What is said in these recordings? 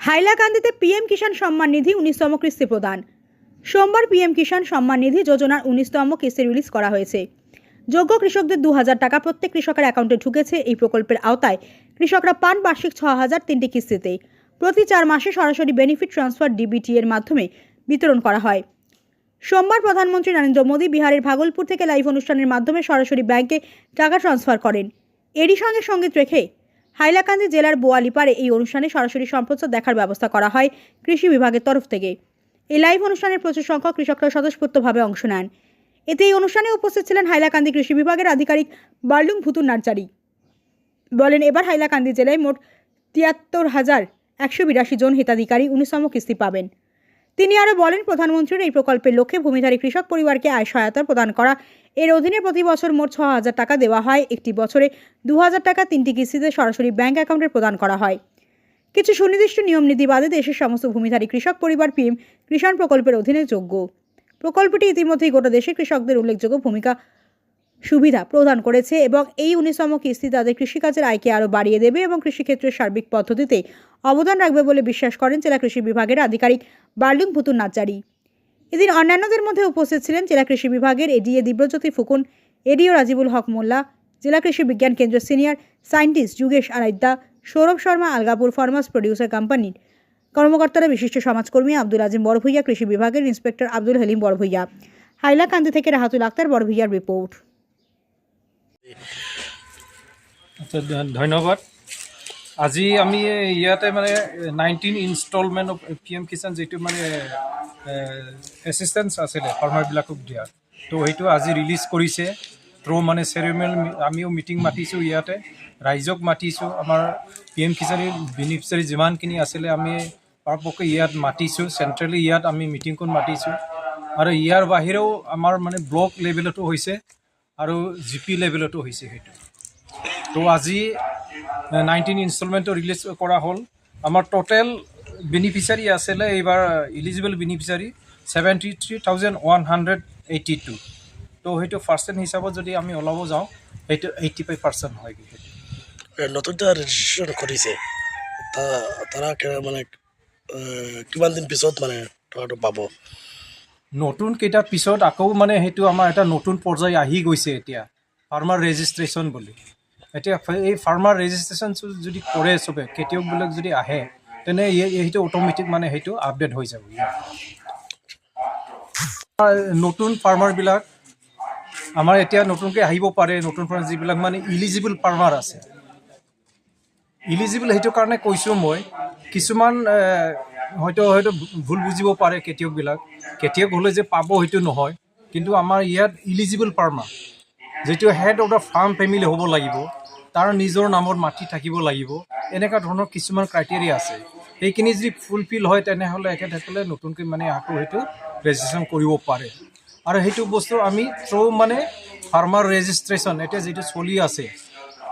হাইলাকান্দিতে PM Kisan Samman Nidhi 19তম কিস্তি প্রদান। সোমবার পিএম কিষাণ সম্মান নিধি যোজনার 19তম কিস্তি রিলিজ করা হয়েছে। যোগ্য কৃষকদের 2000 টাকা প্রত্যেক কৃষকের অ্যাকাউন্টে ঢুকেছে। এই প্রকল্পের আওতায় কৃষকরা পান বার্ষিক 6000 3টি কিস্তিতে। প্রতি 4 মাসে সরাসরি বেনিফিট ট্রান্সফার ডিবিটি এর মাধ্যমে বিতরণ করা হয়। সোমবার প্রধানমন্ত্রী নরেন্দ্র মোদী বিহারের ভাগলপুর থেকে লাইভ অনুষ্ঠানের মাধ্যমে সরাসরি ব্যাংকে টাকা ট্রান্সফার করেন। এরই সঙ্গে সঙ্গীত রেখে হাইলাকান্দি জেলার বোয়ালিপাড়ে এই অনুষ্ঠানে সরাসরি সম্প্রচার দেখার ব্যবস্থা করা হয় কৃষি বিভাগের তরফ থেকে। এই লাইভ অনুষ্ঠানে প্রচুর সংখ্যক কৃষকরা স্বতঃস্ফূর্তভাবে অংশ নেন। এতে এই অনুষ্ঠানে উপস্থিত ছিলেন হাইলাকান্দি কৃষি বিভাগের আধিকারিক বার্লুং ভুতুর নার্জারি। বলেন, এবার হাইলাকান্দি জেলায় মোট 73,182 জন হিতাধিকারী 19তম কিস্তি পাবেন। তিনি আরও বলেন, প্রধানমন্ত্রীর এই প্রকল্পের লক্ষ্যে ভূমিধারী কৃষক পরিবারকে আয় সহায়তা প্রদান করা। এর অধীনে প্রতি বছর মোট 6000 টাকা দেওয়া হয়। একটি বছরে 2000 টাকা 3টি কিস্তিতে সরাসরি ব্যাংক অ্যাকাউন্টে প্রদান করা হয়। কিছু সুনির্দিষ্ট নিয়ম নীতি বাদে দেশের সমস্ত ভূমিধারী কৃষক পরিবার পিএম কিষাণ প্রকল্পের অধীনে যোগ্য। প্রকল্পটি ইতিমধ্যেই গোটা দেশের কৃষকদের উল্লেখযোগ্য ভূমিকা সুবিধা প্রদান করেছে এবং এই 19তম কিস্তি তাদের কৃষিকাজের আয়কে আরও বাড়িয়ে দেবে এবং কৃষিক্ষেত্রের সার্বিক পদ্ধতিতে অবদান রাখবে বলে বিশ্বাস করেন জেলা কৃষি বিভাগের আধিকারিক বার্লুং ভুতুর নার্জারি। এদিন অন্যান্যদের মধ্যে উপস্থিত ছিলেন জেলা কৃষি বিভাগের এডিএ দিব্যজ্যোতি ফুকন, এডিও রাজিবুল হক মোল্লা, জেলা কৃষি বিজ্ঞান কেন্দ্রের senior scientist Jugesh Araidda, Saurav Sharma, Algapur farmers producer কোম্পানির কর্মকর্তারা, বিশিষ্ট সমাজকর্মী আব্দুল আজিম বড়ভূইয়া, কৃষি বিভাগের ইন্সপেক্টর আব্দুল হালিম বড়ভূইয়া। হাইলাকান্দি থেকে রাহাতুল আক্তার বড়ভূইয়ার রিপোর্ট। আচ্ছা, ধন্যবাদ। আজি আমি ইয়াতে মানে 19 ইনষ্টলমেণ্ট অফ পিএম কিষাণ যিটো মানে এছিষ্টেঞ্চ আছিলে ফাৰ্মাৰবিলাকক দিয়াৰ, তো সেইটো আজি ৰিলিজ কৰিছে। থ্ৰু মানে চেৰিমনিয়েল আমিও মিটিং মাতিছোঁ, ইয়াতে ৰাইজক মাতিছোঁ। আমাৰ পিএম কিষাণৰ বেনিফিচিয়াৰী যিমানখিনি আছিলে আমি পৰাপক্ষে ইয়াত মাতিছোঁ। চেণ্ট্ৰেলি ইয়াত আমি মিটিংখন মাতিছোঁ আৰু ইয়াৰ বাহিৰেও আমাৰ মানে ব্লক লেভেলতো হৈছে আৰু জিপি লেভেলতো হৈছে সেইটো। তো আজি 19 ইনষ্টলমেণ্টটো ৰিলিজ কৰা হ'ল। আমাৰ টোটেল বেনিফিচিয়াৰী আছিলে এইবাৰ ইলিজিবল বেনিফিচিয়াৰী 73,182। তো সেইটো পাৰ্চেণ্ট হিচাপত যদি আমি ওলাব যাওঁ সেইটো 85% হয়। নতুন ৰেজিষ্ট্ৰেশ্যন কৰিছে তারা মানে কিমান দিন পিছত মানে টকাটো পাব? নতুন কেইটাৰ পিছত আকৌ মানে সেইটো আমাৰ এটা নতুন পৰ্যায় আহি গৈছে এতিয়া, ফাৰ্মাৰ ৰেজিষ্ট্ৰেশ্যন বুলি। এতিয়া এই ফাৰ্মাৰ ৰেজিষ্ট্ৰেশ্যন যদি কৰে চবে, খেতিয়কবিলাক যদি আহে, তেনে সেইটো অট'মেটিক মানে সেইটো আপডেট হৈ যাব। নতুন ফাৰ্মাৰবিলাক আমাৰ এতিয়া নতুনকৈ আহিব পাৰে। নতুন ফাৰ্মাৰ যিবিলাক মানে ইলিজিবল ফাৰ্মাৰ আছে, ইলিজিবল সেইটো কাৰণে কৈছোঁ মই। কিছুমান হয়তো ভুল বুজিব পাৰে খেতিয়কবিলাক, খেতিয়ক হ'লে যে পাব সেইটো নহয়। কিন্তু আমাৰ ইয়াত ইলিজিবল ফাৰ্মাৰ যিটো head of the farm family হ'ব লাগিব, তাৰ নিজৰ নামত মাটি থাকিব লাগিব, এনেকুৱা ধৰণৰ কিছুমান ক্ৰাইটেৰিয়া আছে। সেইখিনি যদি ফুলফিল হয় তেনেহ'লে এখেতসকলে নতুনকৈ মানে আকৌ সেইটো ৰেজিষ্ট্ৰেশ্যন কৰিব পাৰে। আৰু সেইটো বস্তু আমি থ্ৰু মানে ফাৰ্মাৰ ৰেজিষ্ট্ৰেশ্যন এতিয়া যিটো চলি আছে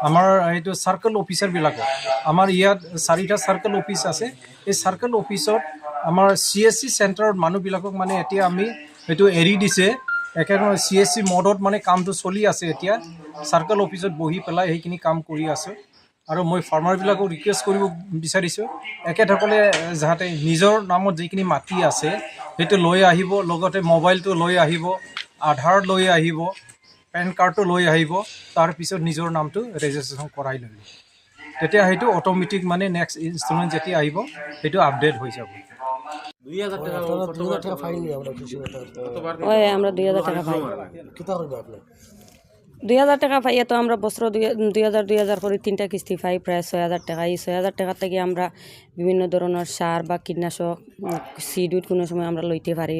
আমাৰ এইটো চাৰ্কল অফিচাৰবিলাকক, আমাৰ ইয়াত 4টা চাৰ্কল অফিচ আছে। এই চাৰ্কল অফিচত আমাৰ CSC চেণ্টাৰৰ মানুহবিলাকক মানে এতিয়া আমি এইটো এৰি দিছে। একেধৰণে CSC মডত মানে কামটো চলি আছে। এতিয়া চাৰ্কল অফিচত বহি পেলাই সেইখিনি কাম কৰি আছোঁ। আৰু মই ফাৰ্মাৰবিলাকক ৰিকুৱেষ্ট কৰিব বিচাৰিছোঁ, এখেতসকলে যাতে নিজৰ নামত যিখিনি মাটি আছে সেইটো লৈ আহিব, লগতে মোবাইলটো লৈ আহিব, আধাৰ লৈ আহিব, পেন কাৰ্ডটো লৈ আহিব। তাৰপিছত নিজৰ নামটো ৰেজিষ্ট্ৰেশ্যন কৰাই ল'ব। তেতিয়া সেইটো অট'মেটিক মানে নেক্সট ইনষ্টলমেণ্ট যেতিয়া আহিব সেইটো আপডেট হৈ যাব। আমরা 2000 টাকা পাই। 2000 টাকা পাই তো আমরা বছর 2000 করে 3টা কিস্তি পাই, প্রায় 6000 টাকা। এই 6000 টাকা থেকে আমরা বিভিন্ন ধরনের সার বা কীটনাশক সিড কোনো সময় আমরা লইতে পারি।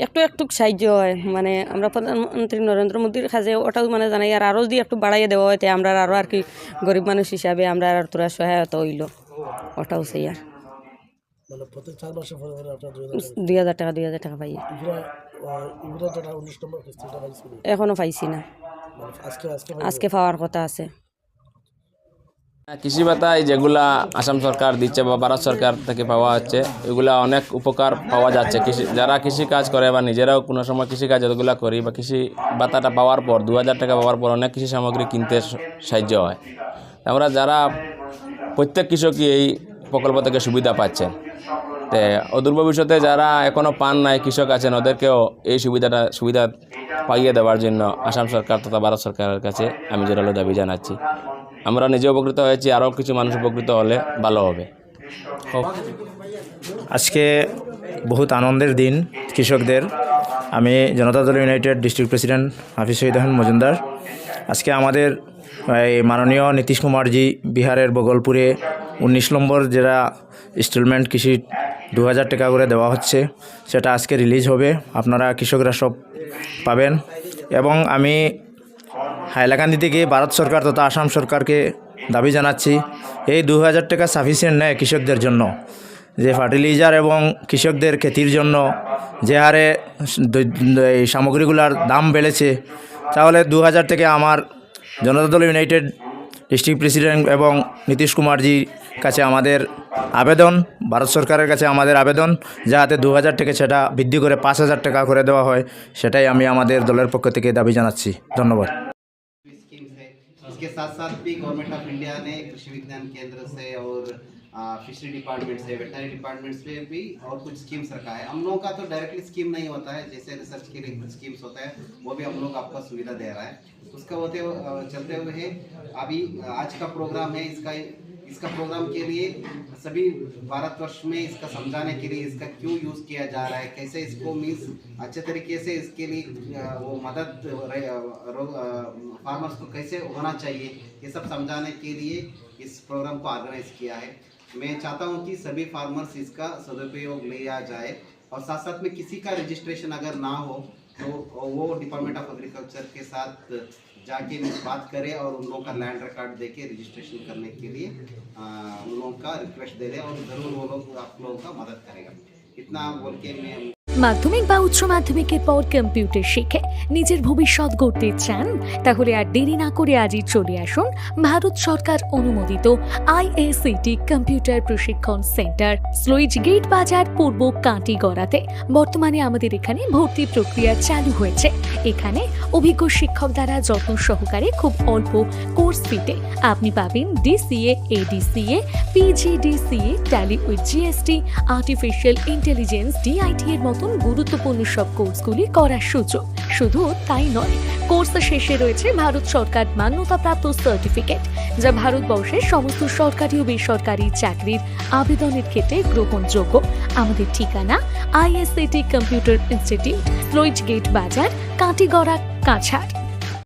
একটু একটু সাহায্য হয়, মানে আমরা প্রধানমন্ত্রী নরেন্দ্র মোদীর কাছে ওটাও মানে জানাই। আর আরও যদি একটু বাড়াইয়ে দেওয়া হয় আমরা আরও আর কি গরিব মানুষ হিসাবে আমরা আর তোরা সহায়তা হইল, ওটাও সেই আর 2000 টাকা পাই। এখনো পাইছি না, আজকে পাওয়ার কথা আছে। কৃষি ভাতায় যেগুলা আসাম সরকার দিচ্ছে বা ভারত সরকার থেকে পাওয়া হচ্ছে, এগুলা অনেক উপকার পাওয়া যাচ্ছে। যারা কৃষি কাজ করে বা নিজেরাও কোনো সময় কৃষি কাজ এগুলো করি বা কৃষি ভাতাটা পাওয়ার পর 2000 টাকা পাওয়ার পর অনেক কৃষি সামগ্রী কিনতে সাহায্য হয়। আমরা যারা প্রত্যেক কৃষকই এই প্রকল্প থেকে সুবিধা পাচ্ছেন। তো অদূর ভবিষ্যতে যারা এখনও পান নাই, কৃষক আছেন, ওদেরকেও এই সুবিধা পাইয়ে দেওয়ার জন্য আসাম সরকার তথা ভারত সরকারের কাছে আমি জোরালো দাবি জানাচ্ছি। আমরা নিজে উপকৃত হয়েছি, আরও কিছু মানুষ উপকৃত হলে ভালো হবে। আজকে বহুত আনন্দের দিন কৃষকদের। আমি জনতা দল ইউনাইটেড ডিস্ট্রিক্ট প্রেসিডেন্ট হাফিজ শহীদ আহমেদ মজুমদার। আজকে আমাদের এই মাননীয় নীতিশ কুমারজি বিহারের বগলপুরে 19 নম্বর যেটা ইনস্টলমেন্ট কৃষি 2000 টাকা করে দেওয়া হচ্ছে, সেটা আজকে রিলিজ হবে, আপনারা কৃষকরা সব পাবেন। এবং আমি হাইলাকান্দি থেকে ভারত সরকার তথা আসাম সরকারকে দাবি জানাচ্ছি, এই 2000 টাকা সাফিসিয়েন্ট নেয় কৃষকদের জন্য। যে ফার্টিলাইজার এবং কৃষকদের ক্ষতির জন্য যে হারে এই সামগ্রীগুলোর দাম বেড়েছে, তাহলে 2000 থেকে আমার জনতা দল ইউনাইটেড ডিস্ট্রিক্ট প্রেসিডেন্ট এবং নীতিশ কুমারজির কাছে আমাদের আবেদন, ভারত সরকারের কাছে আমাদের আবেদন, যাতে 2000 থেকে সেটা বৃদ্ধি করে 5000 টাকা করে দেওয়া হয়, সেটাই আমি আমাদের দলের পক্ষ থেকে দাবি জানাচ্ছি। ধন্যবাদ। स्कीम्स है। इसके साथ साथ भी गवर्नमेंट ऑफ इंडिया ने कृषि विज्ञान केंद्र से और फिशरी डिपार्टमेंट से, वेटनरी डिपार्टमेंट से भी और कुछ स्कीम्स रखा है। हम लोगों का तो डायरेक्टली स्कीम नहीं होता है, जैसे रिसर्च के लिए कुछ स्कीम्स होता है, वो भी हम लोग आपको सुविधा दे रहा है। उसका चलते हुए अभी आज का प्रोग्राम है, इसका प्रोग्राम के लिए सभी भारतवर्ष में इसका समझाने के लिए इसका क्यों यूज़ किया जा रहा है, कैसे इसको मीन्स अच्छे तरीके से इसके लिए वो मदद फार्मर्स को कैसे होना चाहिए, ये सब समझाने के लिए इस प्रोग्राम को ऑर्गेनाइज किया है। मैं चाहता हूँ कि सभी फार्मर्स इसका सदुपयोग लिया जाए, और साथ साथ में किसी का रजिस्ट्रेशन अगर ना हो तो वो डिपार्टमेंट ऑफ एग्रीकल्चर के साथ जाके बात करें और उन लोगों का लैंड रिकॉर्ड देके रजिस्ट्रेशन करने के लिए उन लोगों का रिक्वेस्ट दे दें, और ज़रूर वो लोग आप लोगों का मदद करेगा। इतना बोल के मैं মাধ্যমিক বা উচ্চ মাধ্যমিকের পর কম্পিউটার শিখে নিজের ভবিষ্যৎ গড়তে চান? তাহলে আর দেরি না করে আজই চলে আসুন ভারত সরকার অনুমোদিত IACT কম্পিউটার প্রশিক্ষণ সেন্টার, স্লুইজ গেট বাজার, পূর্ব কাঁটিগড়াতে। বর্তমানে আমাদের এখানে ভর্তি প্রক্রিয়া চালু হয়েছে। এখানে অভিজ্ঞ শিক্ষক দ্বারা যত্ন সহকারে খুব অল্প কোর্স ফিতে আপনি পাবেন DCA, ADCA, PGDCA, tally with GST, artificial intelligence, DIT এর মতো গুরুত্বপূর্ণ সব কোর্সগুলি করার সুযোগ। শুধু তাই নয়, কোর্স শেষে রয়েছে ভারত সরকার মান্যতাপ্রাপ্ত সার্টিফিকেট, যা ভারতবর্ষের সমস্ত সরকারি ও বেসরকারি চাকরির আবেদনের ক্ষেত্রে গ্রহণযোগ্য। আমাদের ঠিকানা IACT computer institute, sluice gate Bazar, Katigorah, Cachar.